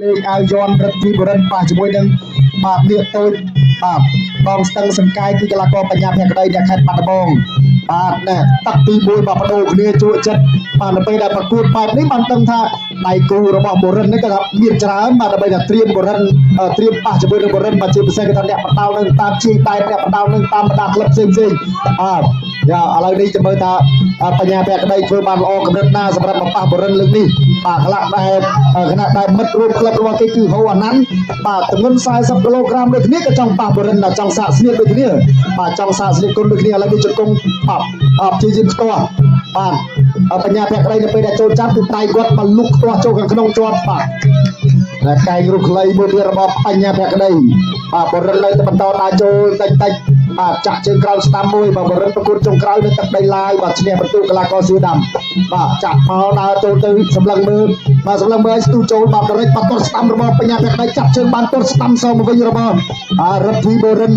លេងឲ្យយន់រឹតពីបរិនប៉ះជាមួយនឹងបាទលៀកតូចបាទបងស្ទឹងសង្កាយគឺកីឡាករបញ្ញាភក្តីអ្នកខេត្តបាត់ដំបងបាទណែតាក់ទី1បាទបដូរគ្នាជួចិត្តបាទនៅពេលដែលប្រកួតបែបនេះបានដឹងថាដៃគូរបស់បរិននេះក៏ថាមានច្រើនបាទដើម្បីថាត្រៀមបរិនត្រៀមប៉ះជាមួយនឹងបរិនបាទជាពិសេសគឺថាអ្នកបដោនឹងតាមជាងតែអ្នកបដោនឹងតាមបណ្ដាក្លឹបផ្សេងបាទយ៉ាឥឡូវនេះจะមើលថាបញ្ញាភក្តីធ្វើបានល្អកម្រិតណាសម្រាប់មកប៉ះបរិនលើកនេះបាទខ្លះដែលគណៈដែលមិត្តរួមក្លឹបរបស់គេគឺហូអាណាន់បាទទម្ងន់40គីឡូក្រាមដូចគ្នាក៏ចង់ប៉ះបរិនចង់សាកស្នៀតដូចគ្នាបាទចង់សាកស្នៀតគុណដូចគ្នាឥឡូវនេះជង្គង់ព្យាយាមផ្ទាស់បាទបញ្ញាភក្តីនៅពេលដែលចូលចាប់គឺដៃគាត់មកលុកផ្ទាស់ចូលខាងក្នុងជាប់បាទតែកែងរុះខ្លីមួយទៀតរបស់បញ្ញាភក្តីបាទបរិននៅតែបន្តដើរចូលតិចបាទចាក់ជើងក្រោយស្ដាំមួយបាទបរិនប្រកួតចុងក្រោយនៅទឹកដីឡាយបាទឈ្នះបន្ទូកីឡាករសៀវដាំបាទចាក់មកដើរចូលទៅសម្លឹងមើលបាទសម្លឹងមើលឲ្យស្ទូចូលបាទបរិនបាត់ទាត់ស្ដាំរបស់បញ្ញាភក្តីចាក់ជើងបានទាត់ស្ដាំសងមកវិញរបស់រិទ្ធិបរិន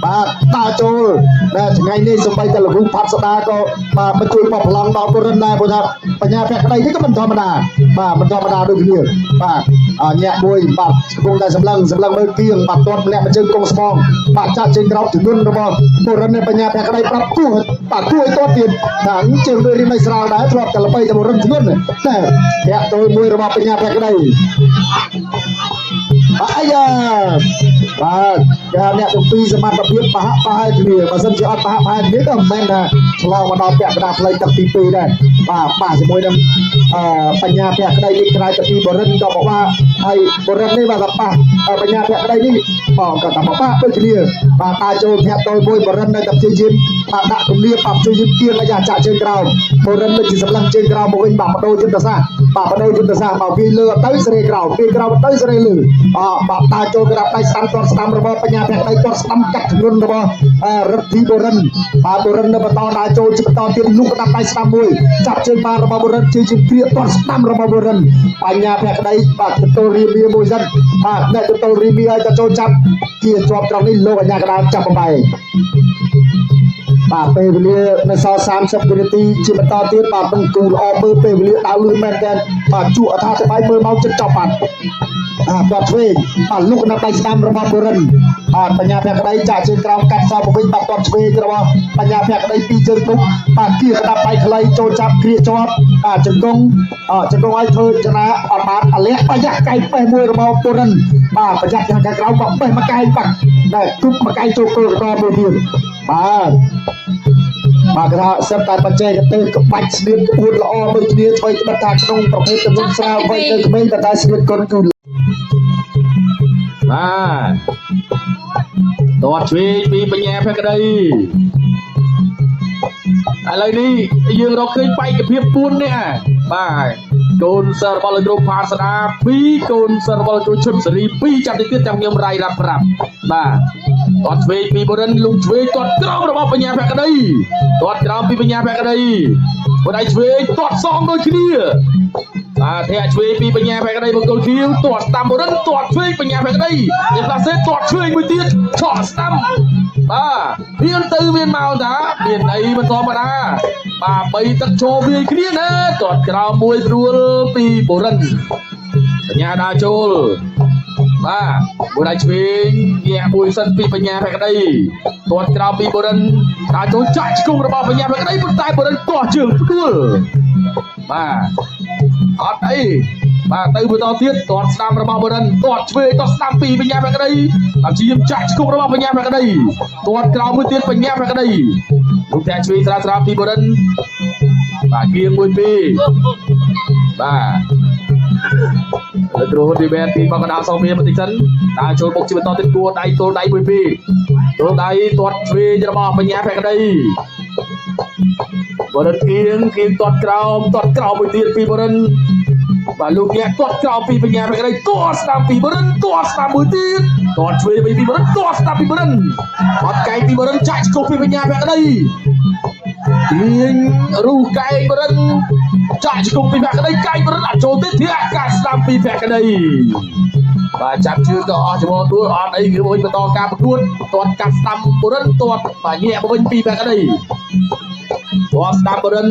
បាទដើរចូលតែថ្ងៃនេះសម្បីតែលហ៊ូផាត់ស្ដាក៏បាទមកជួយបោះប្លង់ដល់បរិនដែរព្រោះថាបញ្ញាភក្តីនេះក៏មិនធម្មតាបាទមិនធម្មតាដូចគ្នាបាទញាក់មួយបាទកំពុងតែសម្លឹងមើលគៀងបាទទាត់ម្នាក់មកជើងកងស្មងបាទចាក់ជើងក្រោយជំនន់របស់បរិននៃបញ្ញាភក្តីប្រាប់គោះបាទគួរឲ្យទាត់ទៀតខាងជើងដូចរៀនមិនស្រាលដែរធ្លាប់តែល្បីតែបរិនជំនន់តែធាក់ទល់មួយរបស់បញ្ញាភក្តីអាយ៉ាបាទគេអ្នកទាំងពីរសមត្ថភាពប្រហាក់ប្រហែលគ្នាបើសិនជាអត់ប្រហាក់ប្រហែលគ្នាក៏មិនមែនថាឆ្លងមកដល់ពាក់កណ្ដាលផ្លូវទឹកទី2ដែរបាទប៉ះជាមួយនឹងបញ្ញាភក្តីនេះក្រៅពីបរិនក៏บอกว่าហើយបរិននេះបាទប៉ះបញ្ញាភក្តីនេះបងក៏ថាប៉ះដូចគ្នាបាទតាចូលធាក់តូចមួយបរិននៅតែព្យាយាមបាទដាក់គំនាបបាទព្យាយាមទាញអាយ៉ាចាក់ជើងក្រោមបរិនដូចជាសម្លឹងជើងក្រោមមកវិញបាទបដូរយុទ្ធសាស្ត្របាទបដូរយុទ្ធសាស្ត្រមកវាលើទៅសេរីក្រោមវាក្រោមទៅសេរីលើបាទតាចូលក្រាបដៃស្ដាំទាត់ស្ដាំរបស់បញ្ញាភក្តីទាត់ស្ដាំកាត់ជំនន់របស់រិទ្ធិបរិនបាទបរិននៅបន្តដើរចូលជាបន្តទៀតលុកដាក់ដៃស្ដាំមួយចាប់ជើងបានរបស់បរិនជាគ្រាទាត់ស្ដាំរបស់បរិនបញ្ញាភក្តីបាទទទួលរៀបមួយសិនបាទអ្នកទទួលរៀបឲ្យទៅចូលចាប់ជាជាប់ត្រង់នេះលោកអញ្ញាកដាលចាប់បំបែកបាទពេលវេលានៅសល់30វិនាទីជាបន្តទៀតបាទនឹងគូល្អមើលពេលវេលាដើរលឿនមែនតើបាទជក់អថាស្បាយមើលមកចិត្តចប់បាទបាទឆ្វេងបាទលុកនៅដៃស្ដាំរបស់បរិនបាទបញ្ញាភក្តីចាក់ជើងក្រោមកាត់សោវិញបាទគាត់ឆ្វេងរបស់បញ្ញាភក្តីពីជើងទុកបាទគៀកដាប់ដៃខ្លីចូលចាប់គ្រាជាប់បាទជង្គង់ឲ្យធ្វើចនាអត់បានអលះបញ្ញាកែងបេះមួយរបស់បរិនបាទប្រយ័ត្នខាងក្រៅក៏បេះមកកែងបាត់តែគប់មកកែងចូលគោលកណ្ដោមួយទៀតបាទគេថាសិតតែបច្ចេកទេសក្បាច់ស្នៀតក្បួនល្អដូចគ្នាឆ្វេងបិទថាក្នុងប្រភេទចំនួនស្រាវវែងនៅក្មេងតែស្នៀតគុនគឺបាទទាត់ឆ្វេងពីបញ្ញាភក្តីឥឡូវនេះយើងរកឃើញបែកភាព4នេះបាទកូនសិស្សរបស់លោកគ្រូផាស្ដា2កូនសិស្សរបស់លោកគ្រូឈុតសេរី2ចាប់ទៀតចាំខ្ញុំរាយរាប់ប្រាប់បាទទាត់ឆ្វេងពីបរិនលុកឆ្វេងទាត់ក្រោមរបស់បញ្ញាភក្តីទាត់ក្រោមពីបញ្ញាភក្តីបដៃឆ្វេងទាត់សងដូចគ្នាបាទធាក់ឆ្វេងពីបញ្ញាភក្តីមកគល់គៀវទាត់ស្ដាំបរិនទាត់ឆ្វេងបញ្ញាភក្តីយើងផ្លាសេទាត់ឆ្វេងមួយទៀតឆក់ស្ដាំបាទមានទៅមានមកតាមានអីមិនធម្មតាបាទបីទឹកចូលវាយគ្នាណាទាត់ក្រោមមួយព្រួលពីបរិនបញ្ញាដើរចូលបាទមួយដៃឆ្វេងញាក់មួយសិនពីបញ្ញាភក្តីទាត់ក្រោមពីបរិនដើរចូលចាក់ឆ្គងរបស់បញ្ញាភក្តីប៉ុន្តែបរិនទាស់ជើងផ្ដួលបាទអត់អីបាទទៅបន្តទៀតទាត់ស្ដាំរបស់បរិនទាត់ឆ្វេងទាត់ស្ដាំពីបញ្ញាភក្តីតាមជាចាក់ឆ្គងរបស់បញ្ញាភក្តីទាត់ក្រោមមួយទៀតបញ្ញាភក្តីលោកតែឆ្វេងស្រាលពីបរិនបាទគៀងមួយពីបាទលើគ្រូហ៊ុនឌីបែនពីមកកណ្ដាលសងមានបន្តិចសិនដើរចូលបុកជាបន្តទៀតគួរដៃទល់ដៃមួយពីទល់ដៃទាត់ឆ្វេងរបស់បញ្ញាភក្តីបរិនគៀងទាត់ក្រោមមួយទៀតពីបរិនបាទលោកញាក់ទាត់ក្រោមពីបញ្ញាភក្តីទាត់ស្ដាំពីបរិនទាត់ស្ដាំមួយទៀតទាត់ឆ្វេងពីបរិនទាត់ស្ដាំពីបរិនអត់កែងពីបរិនចាក់ឆ្កុះពីបញ្ញាភក្តីទាញរូសកែងបរិនចាក់ឆ្កុះពីភក្តីកែងបរិនអត់ចូលទេធាក់កាត់ស្ដាំពីភក្តីបាទចាប់ជើងទៅអស់ចំនួនដួលអត់អីគឺមួយបន្តការប្រកួតទាត់កាត់ស្ដាំបរិនទាត់បាទញាក់វិញពីភក្តី ตัวสตาร์บรัน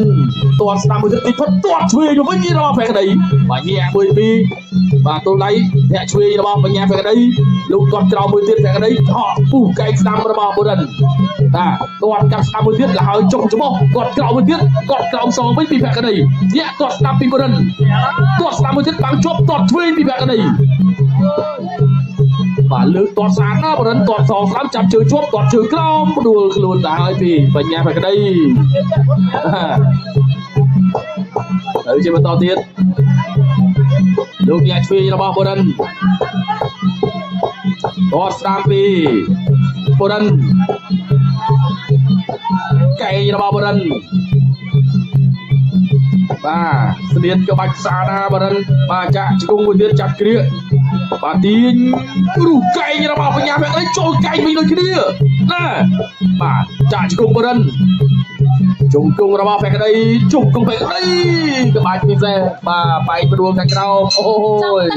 ตัวสตาร์มือถือติดพัดตัวช่วยอยู่ไม่ยี่รอแฟนดีมาแย่มือปีมาตัวไหนแย่ช่วยระบอบมาแย่แฟนดีลูกกอดเรามือถือแฟนดีห่อปูไก่สตาร์ระบอบบรันตัวกับสตาร์มือถือlàจงจะบอกกอดเรามือถือกอดเราสองไม่มีแฟนดีแย่ตัวสตาร์ปีบรันตัวสตาร์มือถือบางจบตัวช่วยมีแฟนดีvà lướt tọt sáng đó bọn tọt sò sám chạm chơi chốt tọt chơi crom đùa luôn đã ơi vì phải nhà phải cái đây đấy chơi mà to tiết lúc nhà phi là bao bọn tọt sáng phi bọn cây là bao bọn và tiền cho bạch xa na bọn mà chả chỉ cùng một tiền chặt kia và tin đủ cây như là bảo nhà mẹ ấy trôi cây mình đôi kia nè mà trả chỉ cùng một lần chung cùng là bảo phải cái đây chung cùng phải cái đây cái bài mình về mà bay vừa đuông cái đâu ôi